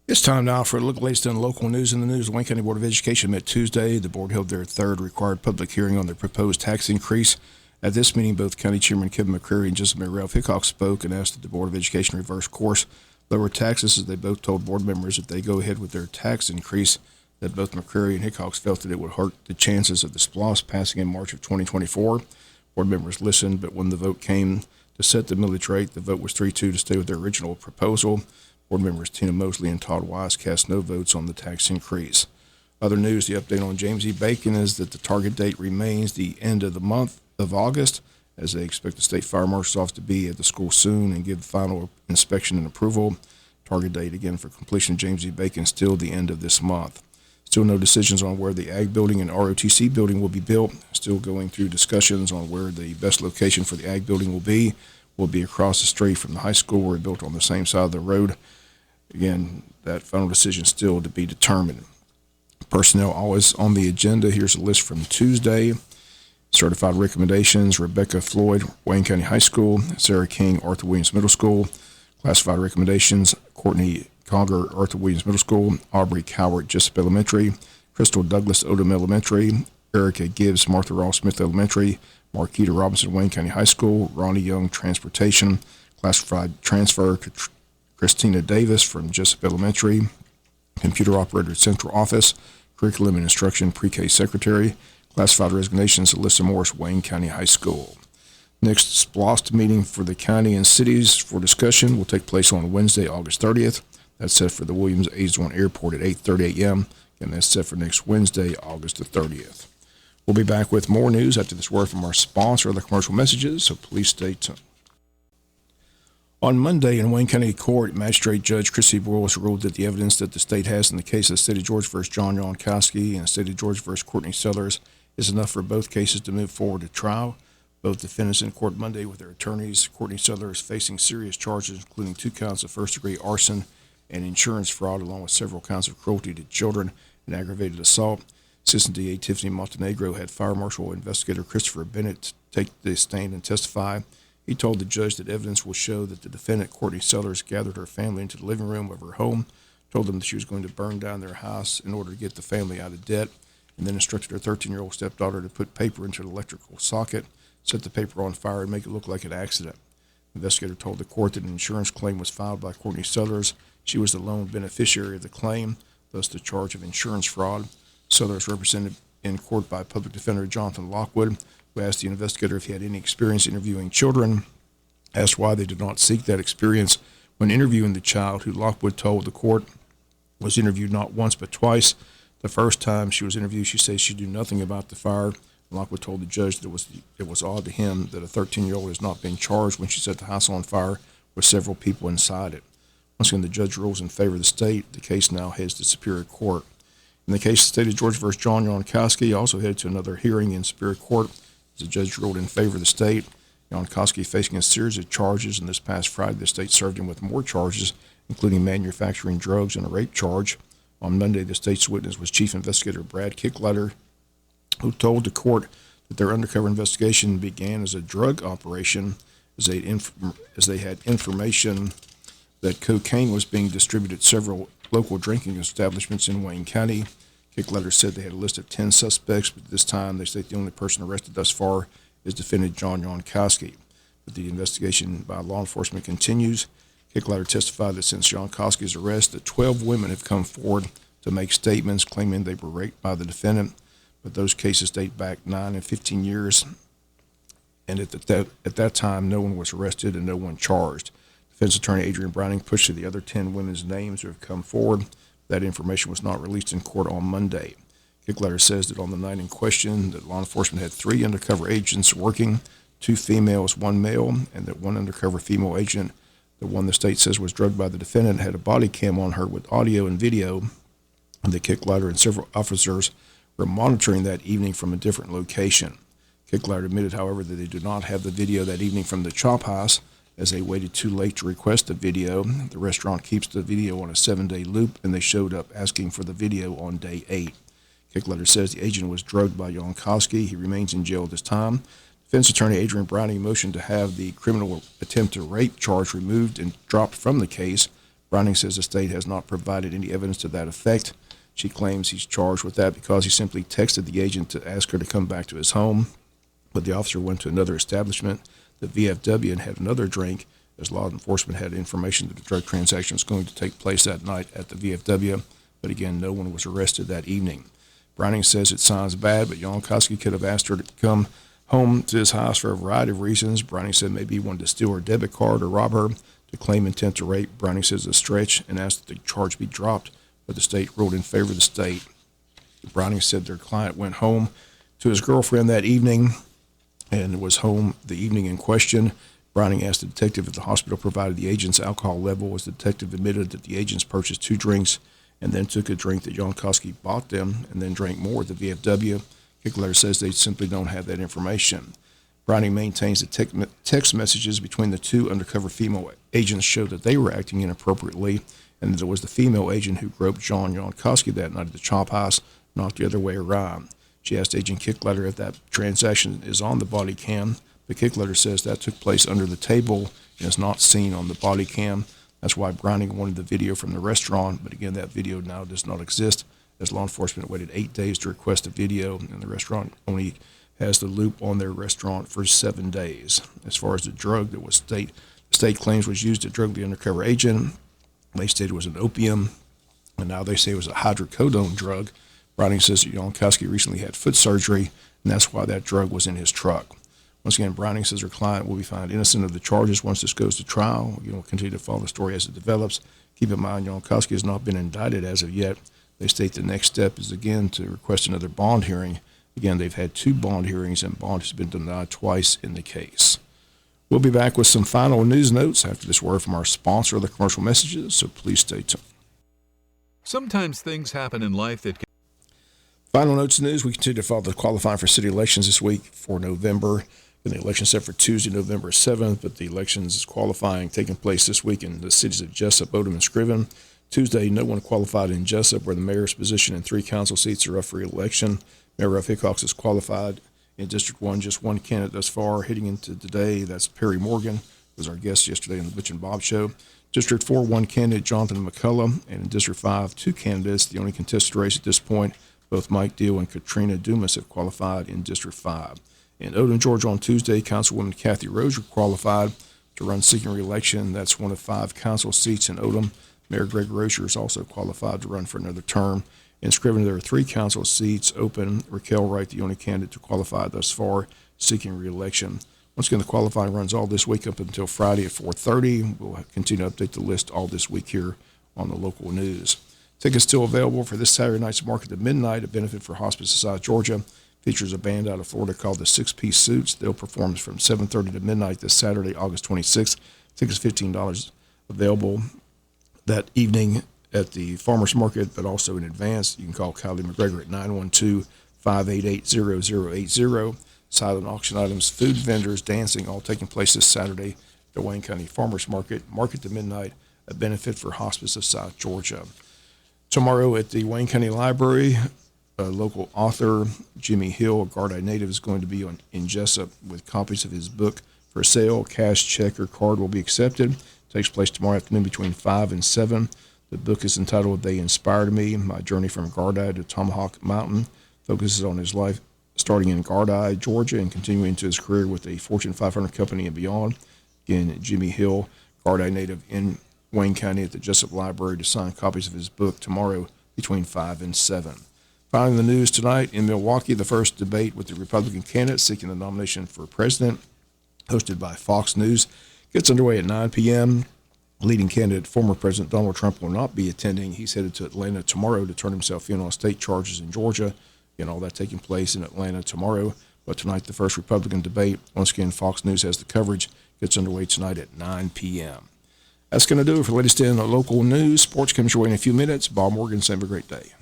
It's time now for a look at the latest in local news. In the news, the Wayne County Board of Education met Tuesday. The board held their third required public hearing on their proposed tax increase. At this meeting, both County Chairman Kevin McCreary and Jesup Mayor Ralph Hickok spoke and asked that the Board of Education reverse course, lower taxes, as they both told board members if they go ahead with their tax increase, that both McCreary and Hickok felt that it would hurt the chances of the SPLOST passing in March of 2024. Board members listened, but when the vote came to set the millage rate, the vote was 3-2 to stay with their original proposal. Board members Tina Mosley and Todd Wise cast no votes on the tax increase. Other news, the update on James E. Bacon is that the target date remains the end of the month of August, as they expect the State Fire Marshal's Office to be at the school soon and give final inspection and approval. Target date, again, for completion of James E. Bacon still the end of this month. Still no decisions on where the Ag Building and ROTC building will be built. Still going through discussions on where the best location for the Ag Building will be. Will be across the street from the high school, where it's built on the same side of the road. Again, that final decision still to be determined. Personnel always on the agenda. Here's a list from Tuesday. Certified recommendations: Rebecca Floyd, Wayne County High School; Sarah King, Arthur Williams Middle School. Classified recommendations: Courtney Conger, Arthur Williams Middle School; Aubrey Cowart, Jesup Elementary; Crystal Douglas, Odom Elementary; Erica Gibbs, Martha Ross Smith Elementary; Marquita Robinson, Wayne County High School; Ronnie Young, Transportation. Classified transfer: Christina Davis from Jesup Elementary; Computer Operator at Central Office; Curriculum and Instruction Pre-K Secretary. Classified resignations: Alyssa Morris, Wayne County High School. Next SPLOST meeting for the county and cities for discussion will take place on Wednesday, August 30th. That's set for the Williams Aizorn Airport at 8:30 a.m. And that's set for next Wednesday, August the 30th. We'll be back with more news after this word from our sponsor, the commercial messages, so please stay tuned. On Monday, in Wayne County Court, Magistrate Judge Chrissy Boyles ruled that the evidence that the state has in the case of the State of Georgia v. John Yankowski and the State of Georgia v. Courtney Sellers is enough for both cases to move forward to trial. Both defendants in court Monday with their attorneys. Courtney Sellers facing serious charges, including 2 counts of first-degree arson and insurance fraud, along with several counts of cruelty to children and aggravated assault. Assistant DA Tiffany Montenegro had Fire Marshal Investigator Christopher Bennett take the stand and testify. He told the judge that evidence will show that the defendant, Courtney Sellers, gathered her family into the living room of her home, told them that she was going to burn down their house in order to get the family out of debt, and then instructed her 13-year-old stepdaughter to put paper into an electrical socket, set the paper on fire, and make it look like an accident. The investigator told the court that an insurance claim was filed by Courtney Sellers. She was the lone beneficiary of the claim, thus the charge of insurance fraud. Sellers, represented in court by Public Defender Jonathan Lockwood, who asked the investigator if he had any experience interviewing children, asked why they did not seek that experience when interviewing the child, who Lockwood told the court was interviewed not once but twice. The first time she was interviewed, she says she knew nothing about the fire. Lockwood told the judge that it was odd to him that a 13-year-old has not been charged when she set the house on fire with several people inside it. Once again, the judge rules in favor of the state. The case now heads to Superior Court. In the case of the State of Georgia v. John Yankowski, also headed to another hearing in Superior Court. The judge ruled in favor of the state. Yankowski facing a series of charges, and this past Friday the state served him with more charges, including manufacturing drugs and a rape charge. On Monday, the state's witness was Chief Investigator Brad Kickletter, who told the court that their undercover investigation began as a drug operation, as they had information that cocaine was being distributed at several local drinking establishments in Wayne County. Kickletter said they had a list of 10 suspects, but this time they state the only person arrested thus far is defendant John Yankowski. But the investigation by law enforcement continues. Kickletter testified that since Yankowski's arrest, that 12 women have come forward to make statements claiming they were raped by the defendant, but those cases date back 9 and 15 years, and at that time, no one was arrested and no one charged. Defense attorney Adrian Browning pushed to the other 10 women's names who have come forward. That information was not released in court on Monday. Kickletter says that on the night in question, that law enforcement had 3 undercover agents working, 2 females, 1 male, and that 1 undercover female agent, the one the state says was drugged by the defendant, had a body cam on her with audio and video, and that Kickletter and several officers were monitoring that evening from a different location. Kickletter admitted, however, that they did not have the video that evening from the Chop House, as they waited too late to request the video. The restaurant keeps the video on a 7-day loop, and they showed up asking for the video on day 8. Kickletter says the agent was drugged by Yankowski. He remains in jail at this time. Defense attorney Adrian Browning motioned to have the criminal attempt to rape charge removed and dropped from the case, Browning says the state has not provided any evidence to that effect. She claims he's charged with that because he simply texted the agent to ask her to come back to his home, but the officer went to another establishment, the VFW, and had another drink, as law enforcement had information that the drug transaction was going to take place that night at the VFW, but again, no one was arrested that evening. Browning says it sounds bad, but Yankowski could have asked her to come home to his house for a variety of reasons. Browning said maybe he wanted to steal her debit card or rob her. To claim intent to rape, Browning says it's a stretch and asked that the charge be dropped, but the state ruled in favor of the state. Browning said their client went home to his girlfriend that evening and was home the evening in question. Browning asked the detective if the hospital provided the agent's alcohol level, as the detective admitted that the agents purchased 2 drinks and then took a drink that Yankowski bought them and then drank more at the VFW. Kickletter says they simply don't have that information. Browning maintains that text messages between the 2 undercover female agents showed that they were acting inappropriately, and that it was the female agent who groped John Yankowski that night at the Chop House, not the other way around. She asked Agent Kickletter if that transaction is on the body cam, but Kickletter says that took place under the table and is not seen on the body cam. That's why Browning wanted the video from the restaurant, but again, that video now does not exist, as law enforcement waited 8 days to request a video, and the restaurant only has the loop on their restaurant for 7 days. As far as the drug that was the state claims was used to drug the undercover agent, they stated it was an opium, and now they say it was a hydrocodone drug. Browning says that Yankowski recently had foot surgery, and that's why that drug was in his truck. Once again, Browning says her client will be found innocent of the charges once this goes to trial. We'll continue to follow the story as it develops. Keep in mind, Yankowski has not been indicted as of yet. They state the next step is, again, to request another bond hearing. Again, they've had 2 bond hearings, and bond has been denied twice in the case. We'll be back with some final news notes after this word from our sponsor of the commercial messages, so please stay tuned. Sometimes things happen in life that Final notes news, we continue to follow the qualifying for city elections this week for November. And the election set for Tuesday, November 7th, but the elections qualifying taking place this week in the cities of Jesup, Odom, and Scriven. Tuesday, no one qualified in Jesup, where the mayor's position and 3 council seats are up for re-election. Mayor Ralph Hickox is qualified in District 1, just 1 candidate thus far. Heading into today, that's Perry Morgan, was our guest yesterday on the Butch and Bob Show. District 4, 1 candidate, Jonathan McCullough, and in District 5, 2 candidates. The only contested race at this point, both Mike Deal and Katrina Dumas have qualified in District 5. In Odom, Georgia, on Tuesday, Councilwoman Kathy Rose qualified to run seeking re-election. That's one of 5 council seats in Odom. Mayor Greg Rozier is also qualified to run for another term. In Scrivener, there are 3 council seats open. Raquel Wright, the only candidate to qualify thus far, seeking re-election. Once again, the qualifying runs all this week up until Friday at 4:30. We'll continue to update the list all this week here on the local news. Tickets still available for this Saturday night's Market at Midnight, a benefit for Hospice of South Georgia. Features a band out of Florida called the 6-Piece Suits. They'll perform from 7:30 to midnight this Saturday, August 26th. Tickets $15 available that evening at the Farmers Market, but also in advance. You can call Kylie McGregor at 912-588-0080. Silent auction items, food vendors, dancing, all taking place this Saturday at the Wayne County Farmers Market. Market to midnight, a benefit for Hospice of South Georgia. Tomorrow at the Wayne County Library, local author Jimmy Hill, a Gardai native, is going to be in Jesup with copies of his book for sale. Cash, check, or card will be accepted. It takes place tomorrow afternoon between 5 and 7. The book is entitled They Inspired Me, My Journey from Gardai to Tomahawk Mountain. Focuses on his life starting in Gardai, Georgia, and continuing to his career with a Fortune 500 company and beyond. Again, Jimmy Hill, Gardai native in Wayne County at the Jesup Library to sign copies of his book tomorrow between 5 and 7. Finally, the news tonight in Milwaukee, the first debate with the Republican candidate seeking the nomination for president, hosted by Fox News, gets underway at 9 p.m. Leading candidate, former President Donald Trump, will not be attending. He's headed to Atlanta tomorrow to turn himself in on state charges in Georgia. All that taking place in Atlanta tomorrow. But tonight, the first Republican debate, once again, Fox News has the coverage, gets underway tonight at 9 p.m. That's going to do it for the latest in local news. Sports comes your way in a few minutes. Bob Morgan, have a great day.